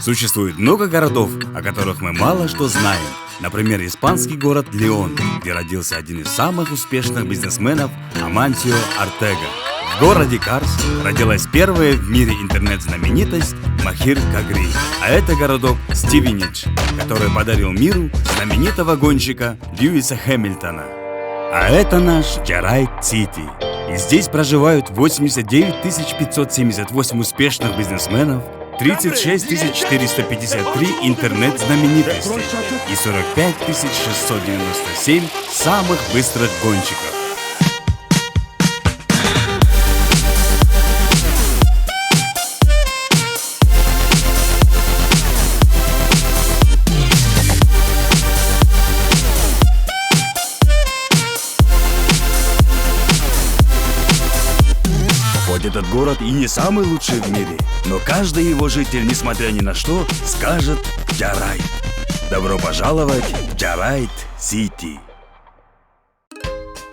Существует много городов, о которых мы мало что знаем. Например, испанский город Леон, где родился один из самых успешных бизнесменов Амансио Ортега. В городе Карс родилась первая в мире интернет-знаменитость Махир Кагри. А это городок Стивенидж, который подарил миру знаменитого гонщика Льюиса Хэмилтона. А это наш Джарайт-Сити. И здесь проживают 89 578 успешных бизнесменов, 36 453 интернет-знаменитостей и 45 697 самых быстрых гонщиков. Хоть этот город и не самый лучший в мире, но каждый его житель, несмотря ни на что, скажет «Джарайт». Добро пожаловать в Джарайт-Сити.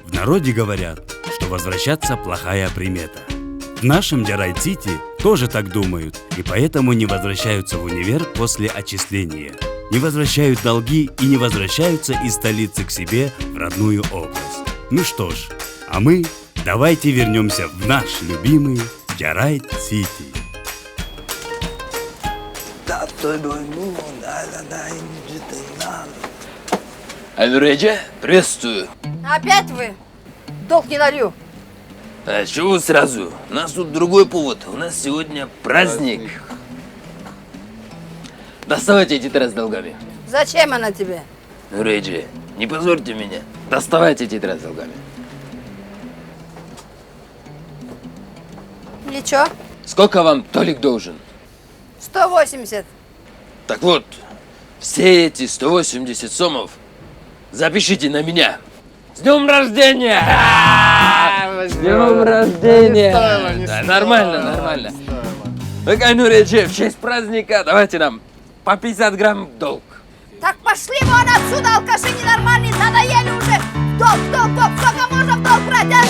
В народе говорят, что возвращаться плохая примета. В нашем Джарайт-Сити тоже так думают, и поэтому не возвращаются в универ после отчисления. Не возвращают долги и не возвращаются из столицы к себе в родную область. Ну что ж, а мы... Давайте вернемся в наш любимый Джарайт-Сити. Айнуреджа, приветствую. Опять вы? Долг не налью. А чего сразу? У нас тут другой повод. У нас сегодня праздник. Доставайте тетрадь с долгами. Зачем она тебе? Айнуреджа, не позорьте меня. Доставайте тетрадь с долгами. Ничего. Сколько вам Толик должен? 180. Так вот, все эти 180 сомов запишите на меня. С днем рождения! С днем рождения! Да, нормально. Так, Айнуреджа, в честь праздника давайте нам по 50 грамм в долг. Так пошли вон отсюда, алкаши ненормальные, надоели уже. Долг, сколько можно в долг брать, а?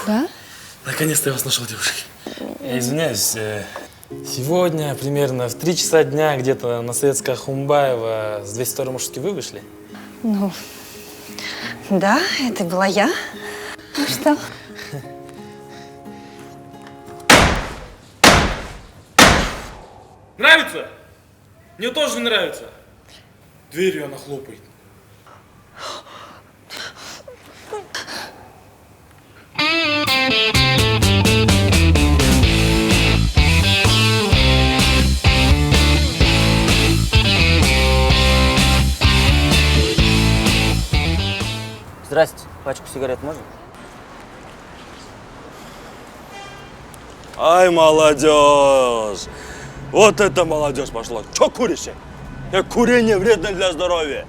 Да? Наконец-то я вас нашел, девушки. Я извиняюсь, сегодня примерно в 3 часа дня где-то на Советского Хумбаева с 202-й маршрутки вы вышли? Ну, да, это была я. Ну что? Нравится? Мне тоже не нравится. Дверью она хлопает. Здрасте, пачку сигарет можно? Ай, молодежь! Вот это молодежь пошла. Че куришь? Курение вредно для здоровья.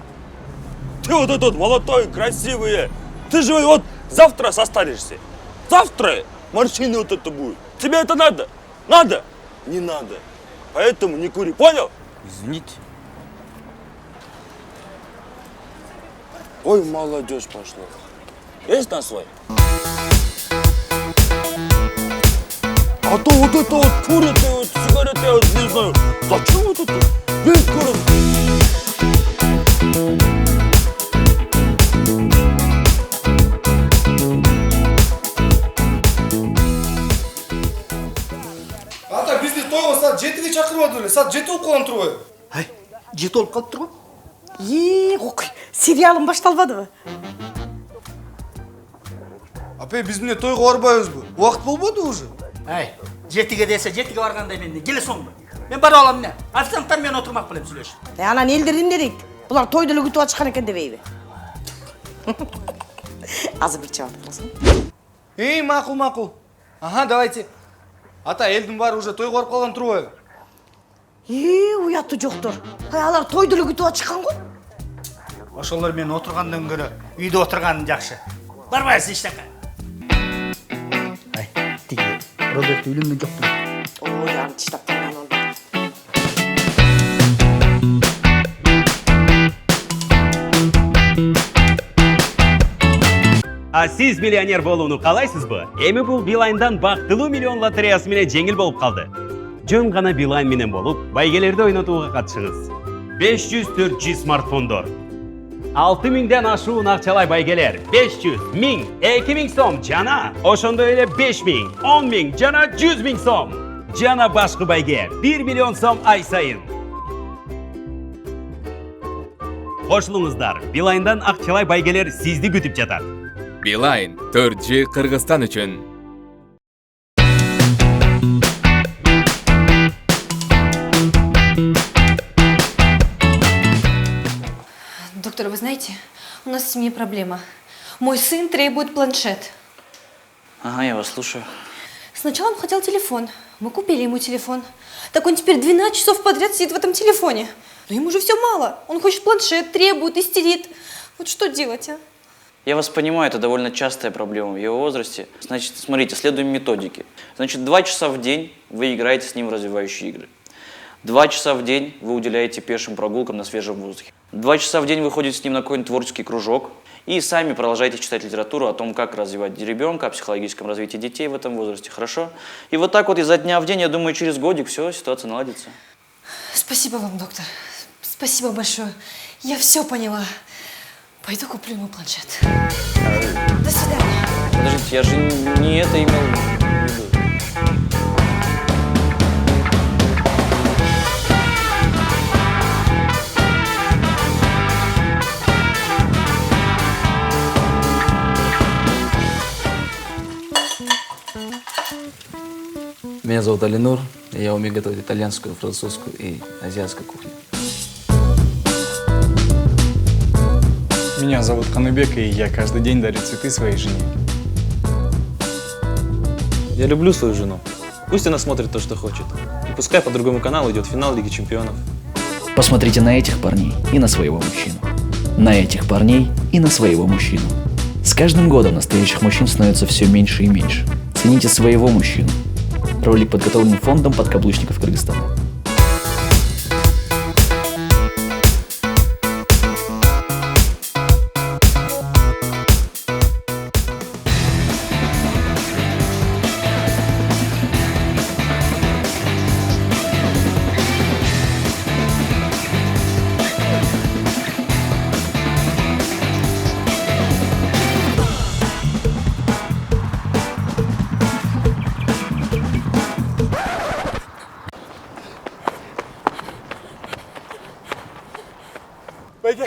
Ты вот этот молодой, красивый. Ты же вот завтра состаришься. Завтра морщины вот это будет. Тебе это надо? Надо? Не надо. Поэтому не кури, понял? Извините. Ой, молодежь пошла. Есть на свой? А то вот это вот курят, и вот сигареты, я вот не знаю. Зачем вот это? Весь город. Ата, бізде той ғой, саат 7-ге шақырып отыр, саат 7 болып қалған тұр ғой. Ай, 7 болып қалып тұр ғой. Оқи, сериалым башталмады ба? Апай, біз міне тойға барбаймыз бұл. Уақыт болмады уже. Ай, 7-ге десе 7-ге барғанда мен келе соң ба? Мен бара аламын не? Официанттар мен отырмақ білем сөйлеш. Анан елдерін не дейді? Бұлар тойды күтіп атышқан екен дебейбі. Азыр бір жауап қыласың. Мақұл. Аха, давайте. Ата, елдің бары уже тойға барып қалған тұр ғой. Уятты жоқтыр. Алар тойды күтіп атышқан ғой. Ошолар мен отырғандан көрі үйде отырғаным жақсы. Барбайсың ештеңе. Ай, тиге, Роберт үйленген жоқтың. Ой, аны тиштап қалман олды. Siz millioner болууну каалайсызбы? Эми бул Билайндан бактылуу миллион лотереясы менен жеңил болуп калды. Жөн гана Билайн менен болуп, байгелерди ойнотууга катышыңыз. 500-400 смартфондор. 6000ден ашуун акчалай байгелер. 500, 1000, 2000 сом жана ошондой эле 5000, 10000 жана 100 000 сом. Жана башкы байге 1 миллион сом ай сайын. Кошулуңуздар, Билайндан акчалай байгелер сизди күтүп жатат. Билайн 4G Кыргызстан үчүн. Доктор, вы знаете, у нас в семье проблема. Мой сын требует планшет. Ага, я вас слушаю. Сначала он хотел телефон. Мы купили ему телефон. Так он теперь 12 часов подряд сидит в этом телефоне. Но ему же все мало. Он хочет планшет, требует, истерит. Вот что делать, а? Я вас понимаю, это довольно частая проблема в его возрасте. Значит, смотрите, следуем методике. Значит, 2 часа в день вы играете с ним в развивающие игры. 2 часа в день вы уделяете пешим прогулкам на свежем воздухе. 2 часа в день вы ходите с ним на какой-нибудь творческий кружок и сами продолжаете читать литературу о том, как развивать ребенка, о психологическом развитии детей в этом возрасте. Хорошо? И вот так вот изо дня в день, я думаю, через годик все, ситуация наладится. Спасибо вам, доктор. Спасибо большое. Я все поняла. Пойду куплю ему планшет. До свидания. Подождите, я же не это имел в виду. Меня зовут Алинур, и я умею готовить итальянскую, французскую и азиатскую кухню. Меня зовут Каныбек, и я каждый день дарю цветы своей жене. Я люблю свою жену. Пусть она смотрит то, что хочет. И пускай по другому каналу идет финал Лиги Чемпионов. Посмотрите на этих парней и на своего мужчину. На этих парней и на своего мужчину. С каждым годом настоящих мужчин становится все меньше и меньше. Цените своего мужчину. Ролик подготовлен фондом подкаблучников Кыргызстана. Байке,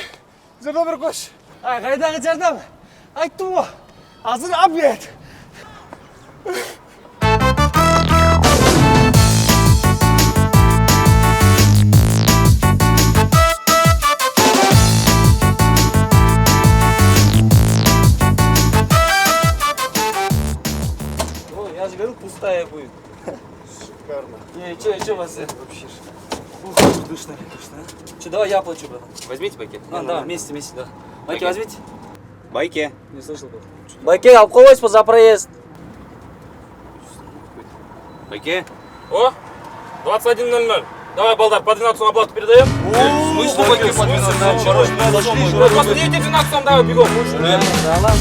жырда бір қош. Қайдағы жардам? Айттым ғой, азыр обед. Я же говорил, пустая будет. Шикарно. Че у вас? Вообще Душно. Че, давай я оплачу, брат. Возьмите байке. Давай, вместе, да. Байке возьмите. Байке. Не слышал, брат. Байке, обколось за проезд. Байке. О, 21:00. Давай, Балдар, по 12 оплату передаем. В смысле, Байке, по 12? Посмотрите, 12 давай, бегом. Да, ладно.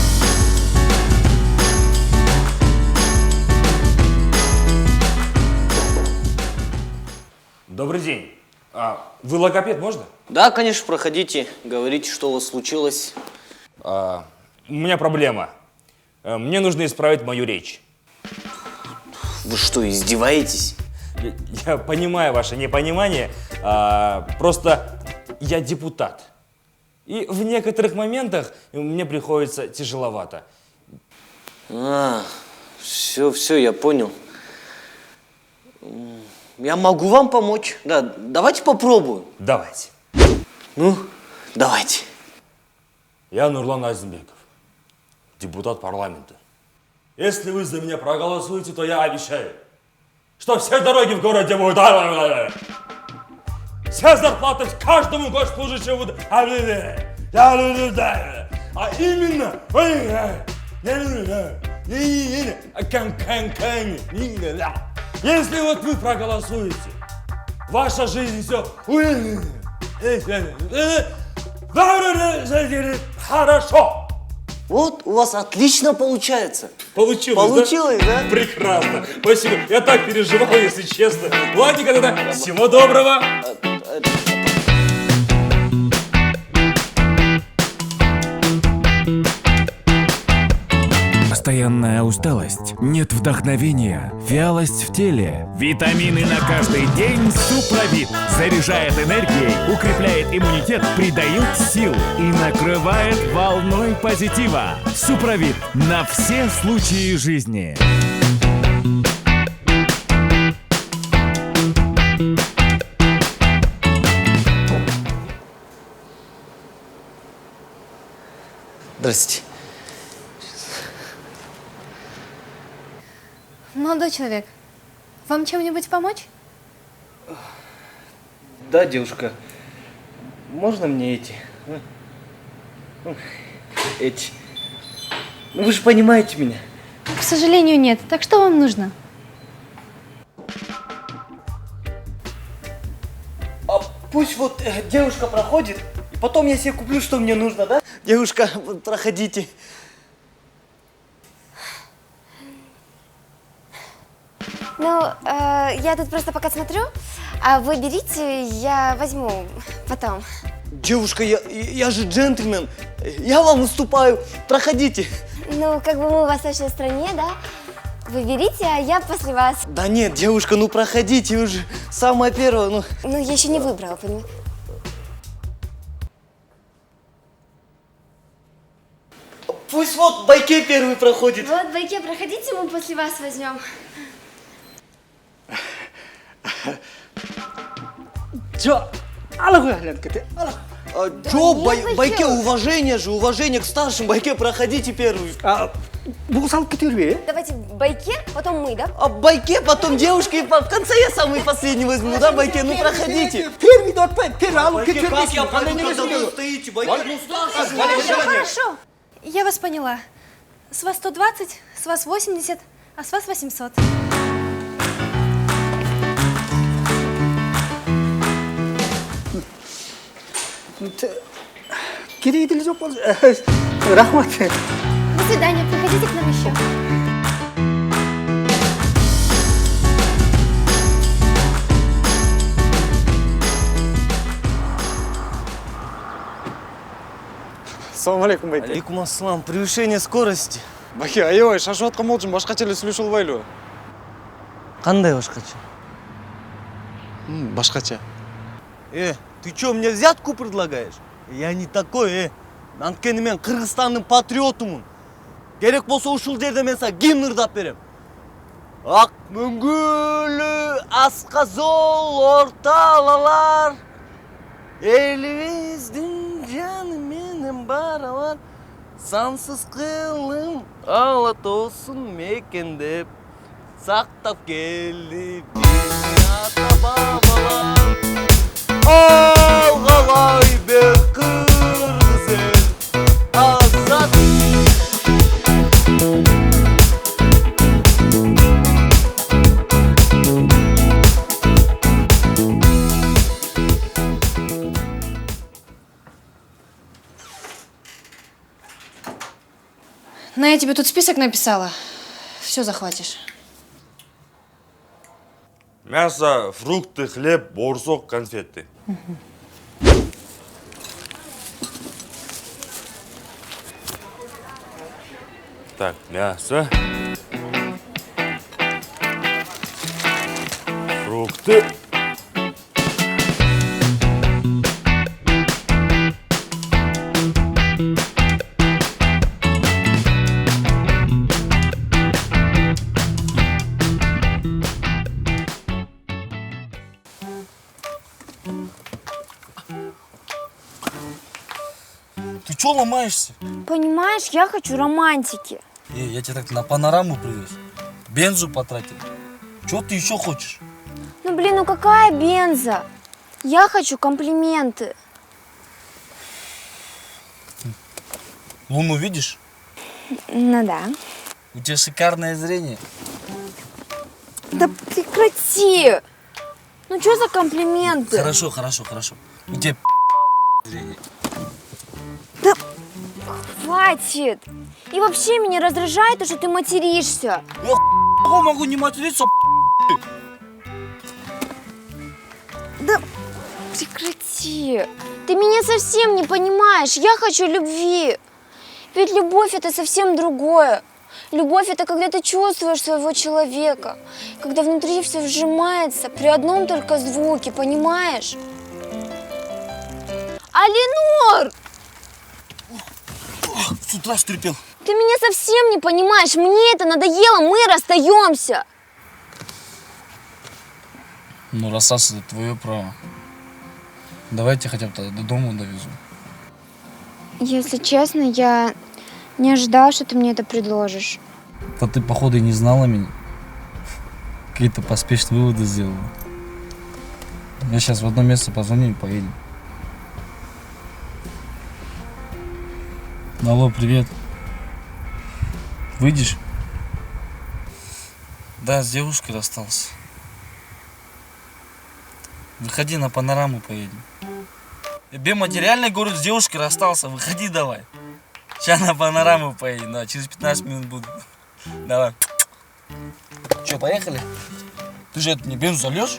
Добрый день. Вы логопед, можно? Да, конечно, проходите, говорите, что у вас случилось. У меня проблема. Мне нужно исправить мою речь. Вы что, издеваетесь? Я понимаю ваше непонимание, просто я депутат. И в некоторых моментах мне приходится тяжеловато. Все, я понял. Я могу вам помочь. Да, давайте попробуем. Давайте. Ну, давайте. Я Нурлан Азимбеков, депутат парламента. Если вы за меня проголосуете, то я обещаю, что все дороги в городе будут... Все зарплаты каждому госслужащему будут... А именно... Если вот вы проголосуете, ваша жизнь все... Хорошо. Вот, у вас отлично получается. Получилось, Получилось, да? Прекрасно. Спасибо. Я так переживал, если честно. Ладненько тогда. Всего доброго. Постоянная усталость, нет вдохновения, вялость в теле. Витамины на каждый день Суправит заряжает энергией, укрепляет иммунитет, придает сил и накрывает волной позитива. Суправит на все случаи жизни. Здрасте. Молодой человек, вам чем-нибудь помочь? Да, девушка. Можно мне эти? Эти. Ну вы же понимаете меня. К сожалению, нет. Так что вам нужно? А пусть вот девушка проходит, и потом я себе куплю, что мне нужно, да? Девушка, вот проходите. Ну, я тут просто пока смотрю, а вы берите, я возьму потом. Девушка, я же джентльмен, я вам уступаю, проходите. Ну, как бы мы в восточной стране, да? Вы берите, а я после вас. Да нет, девушка, ну проходите уже, самое первое, ну. Ну, я еще не выбрала, понимаете? Пусть вот Байке первый проходит. Вот, Байке, проходите, мы после вас возьмем. Джо, Джо, Байке, уважение же, уважение к старшим, Байке, проходите первый. Давайте Байке, потом мы, да? А Байке, потом девушка, и в конце я самый последний возьму, да, Байке, ну проходите. Хорошо, хорошо. Я вас поняла. С вас 120, с вас 80, а с вас 800. До свидания, приходите к нам еще. Ассаламу алейкум, Байке. Алейкум ассалам, превышение скорости. Байке, аябай, шашып аткан болчумун, башка эле сүйлөшө албайлыбы? Кандай башкача? Башкача. Ты чё, мне взятку предлагаешь? Я не такой, Анткени мен Кыргызстандын патриотумун. Керек болсо ушул жерде мен сага гимн ырдап берем. Ак мөңгүлүү асказол орталалар, элибиздин жаны менен баралар, сансыз кылым ала тоосун мекендеп, сактап келди бизди ата бабалар. Алгалай бер кыргыз эл азат. На, я тебе тут список написала. Все захватишь. Мясо, фрукты, хлеб, борсок, конфеты. Так, мясо. Фрукты. Ты чё ломаешься? Понимаешь, я хочу романтики. Я тебя так на панораму привез. Бензу потратил. Чё ты еще хочешь? Ну блин, ну какая бенза? Я хочу комплименты. Луну видишь? Ну да. У тебя шикарное зрение. Да прекрати! Ну что за комплименты? Хорошо. У тебя зрение. Да хватит. хватит. И вообще меня раздражает то, что ты материшься. Я могу не материться, Да прекрати. Ты меня совсем не понимаешь. Я хочу любви. Ведь любовь это совсем другое. Любовь это когда ты чувствуешь своего человека. Когда внутри все сжимается при одном только звуке, понимаешь? Алинур! С утра стрепел. Ты меня совсем не понимаешь. Мне это надоело. Мы расстаемся. Ну, расстаться это твое право. Давайте хотя бы тогда до дома довезу. Если честно, я не ожидала, что ты мне это предложишь. Да ты, походу, и не знала меня. Какие-то поспешные выводы сделала. Я сейчас в одно место позвоню и поедем. Алло, привет. Выйдешь? Да, с девушкой расстался. Выходи, на панораму поедем. Я материальный город, с девушкой расстался. Выходи давай. Сейчас на панораму поедем, да, через 15 минут буду. Давай. Че, поехали? Ты же это не бензу зальешь?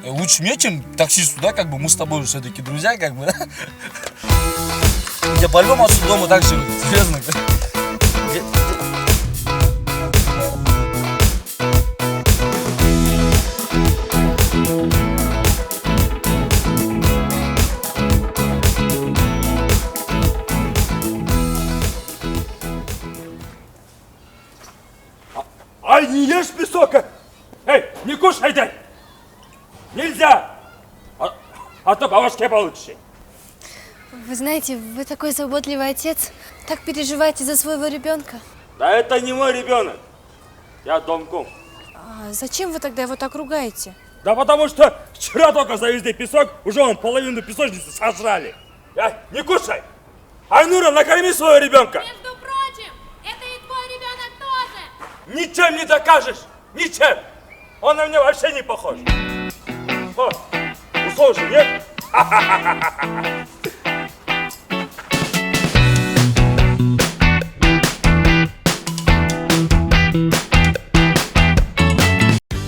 Лучше мне, чем таксисту, да, как бы мы с тобой же все-таки друзья, как бы, да? Я по-любому отсюда дома так живу, серьезно. Ай, не ешь песок! Эй, не кушайте! Нельзя! А то по башке получишь. Вы знаете, вы такой заботливый отец. Так переживаете за своего ребенка. Да это не мой ребенок. Я домком. А зачем вы тогда его так ругаете? Да потому что вчера только завезли песок, уже он половину песочницы сожрали. Не кушай! Айнура, накорми своего ребенка! Между прочим, это и твой ребенок тоже! Ничем не докажешь! Ничем! Он на меня вообще не похож! О, усол же, нет?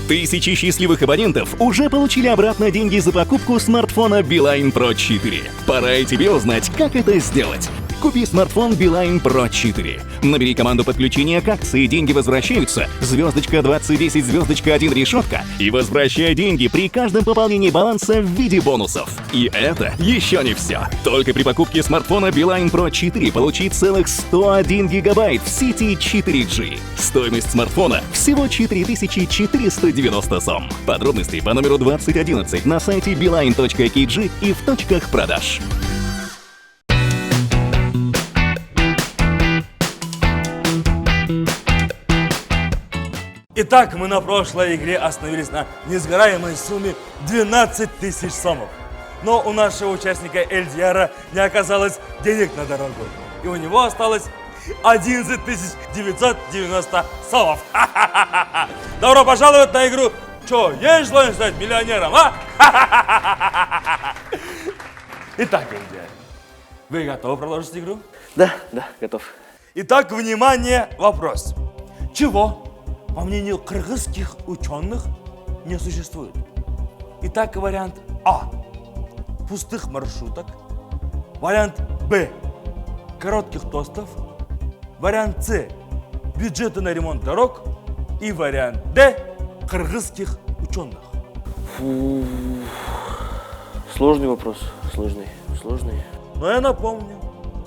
Тысячи счастливых абонентов уже получили обратно деньги за покупку смартфона Beeline Pro 4. Пора и тебе узнать, как это сделать. Купи смартфон Beeline Pro 4. Набери команду подключения к акции, деньги возвращаются, звездочка 2010, звездочка 1 решетка, и возвращай деньги при каждом пополнении баланса в виде бонусов. И это еще не все. Только при покупке смартфона Beeline Pro 4 получи целых 101 гигабайт в сети 4G. Стоимость смартфона всего 4490 сом. Подробности по номеру 2011 на сайте beeline.kg и в точках продаж. Итак, мы на прошлой игре остановились на несгораемой сумме 12 тысяч сомов. Но у нашего участника Эльдияра не оказалось денег на дорогу. И у него осталось 11 990 сомов. Добро пожаловать на игру «Чё, есть желание стать миллионером, а?» Итак, Эльдияр, вы готовы продолжить игру? Да, готов. Итак, внимание, вопрос. Чего, по мнению кыргызских ученых, не существует? Итак, вариант А. Пустых маршруток. Вариант Б. Коротких тостов. Вариант С. Бюджеты на ремонт дорог. И вариант Д. Кыргызских ученых. Фу. Сложный вопрос. Сложный. Но я напомню,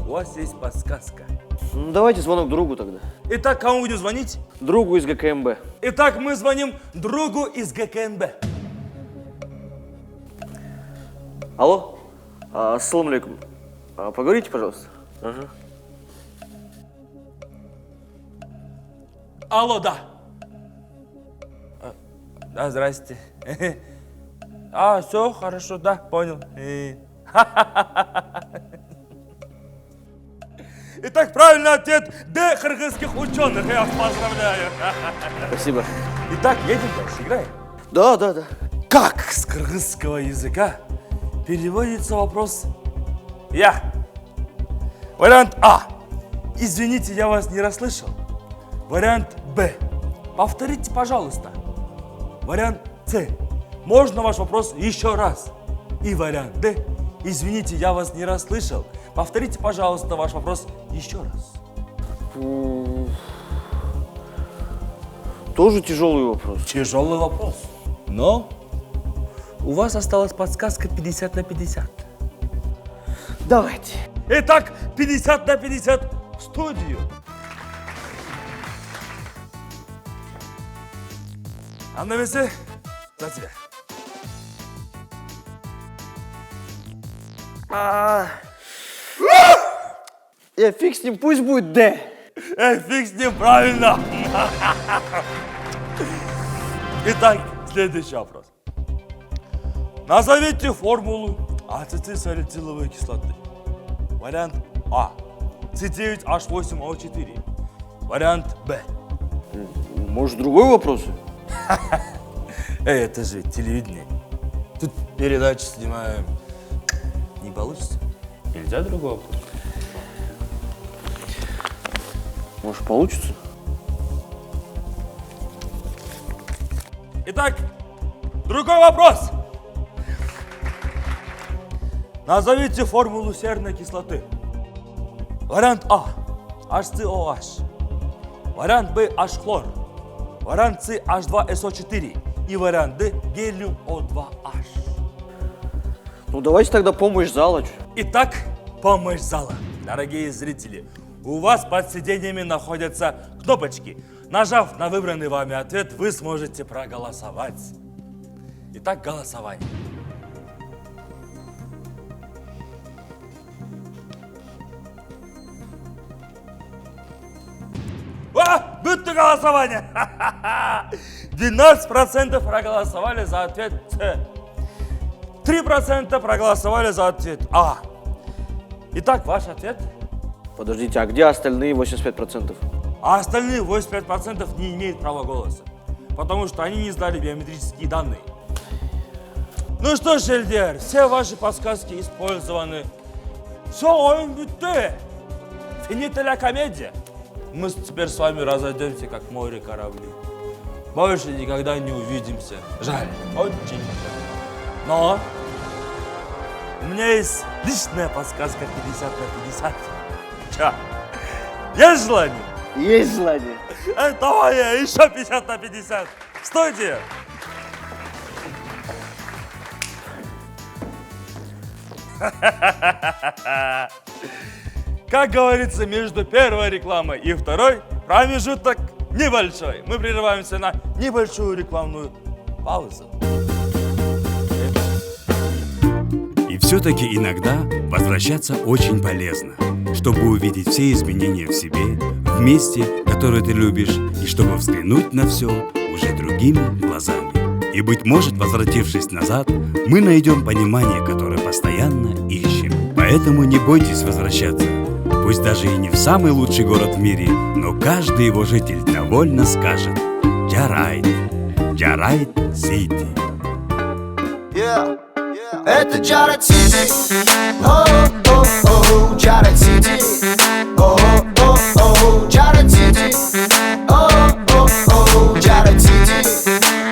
у вас есть подсказка. Ну, давайте звонок другу тогда. Итак, кому будем звонить? Другу из ГКМБ. Итак, мы звоним другу из ГКНБ. Алло? Ассаламу алейкум. Поговорите, пожалуйста. Ага. Алло, да. Да, здрасте. Все хорошо, да, понял. Итак, правильный ответ Д. Кыргызских ученых. Я вас поздравляю. Спасибо. Итак, едем дальше, играем. Да. Как с кыргызского языка переводится вопрос «я»? Вариант А. Извините, я вас не расслышал. Вариант Б. Повторите, пожалуйста. Вариант С. Можно ваш вопрос еще раз? И вариант Д. Извините, я вас не расслышал. Повторите, пожалуйста, ваш вопрос еще раз. Тоже тяжелый вопрос. Тяжелый вопрос. Но у вас осталась подсказка 50 на 50. Давайте. Итак, 50 на 50 в студию. Анна Весе, за тебя. Фиг с ним, пусть будет Д. Фиг с ним, правильно. Итак, следующий вопрос. Назовите формулу ацетилсалициловой кислоты. Вариант А. C9H8O4. Вариант Б. Может, другой вопрос? Это же телевидение. Тут передачи снимаем. Не получится? Нельзя другой вопрос? Может, получится? Итак, другой вопрос. Назовите формулу серной кислоты. Вариант А. HCOH. Вариант Б. H-хлор. Вариант С. H2SO4. И вариант Д. Гелиум O2H. Ну, давайте тогда помощь зала. Итак, помощь зала. Дорогие зрители, у вас под сиденьями находятся кнопочки. Нажав на выбранный вами ответ, вы сможете проголосовать. Итак, голосование. Будто голосование! 12% проголосовали за ответ С. 3% проголосовали за ответ А. Итак, ваш ответ? Подождите, а где остальные 85%? А остальные 85% не имеют права голоса, потому что они не сдали биометрические данные. Ну что ж, Эльдер, все ваши подсказки использованы. Все, он битте. Финита ля комедия. Мы теперь с вами разойдемся, как море корабли. Больше никогда не увидимся. Жаль, очень жаль. Но у меня есть личная подсказка 50 на 50. Чё? Есть желание? Есть желание. Давай еще 50 на 50. Стойте! Как говорится, между первой рекламой и второй промежуток небольшой. Мы прерываемся на небольшую рекламную паузу. И все-таки иногда возвращаться очень полезно, чтобы увидеть все изменения в себе, в месте, которое ты любишь, и чтобы взглянуть на все уже другими глазами. И, быть может, возвратившись назад, мы найдем понимание, которое постоянно ищем. Поэтому не бойтесь возвращаться. Пусть даже и не в самый лучший город в мире, но каждый его житель довольно скажет «Джарайт, Джарайт Сити». Это Джарайт Сити, о-о-о, Джарайт Сити, о-о-о, Джарайт Сити, о-о-о, Джарайт Сити,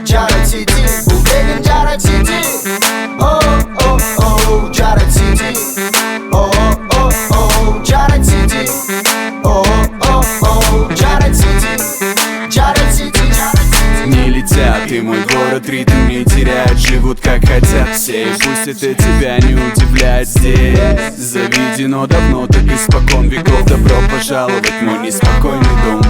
Джарайт Сити, Бубеген Джарайт Сити, о-о-о, Джарайт Сити, о-о-о, Джарайт Сити, о-о-о, Джарайт Сити, Джарайт Сити. Не летят, и мой город ритм не теряет. Живут как хотят все, и пусть это тебя не удивляет. Здесь заведено давно, так испокон веков. Добро пожаловать в мой неспокойный дом.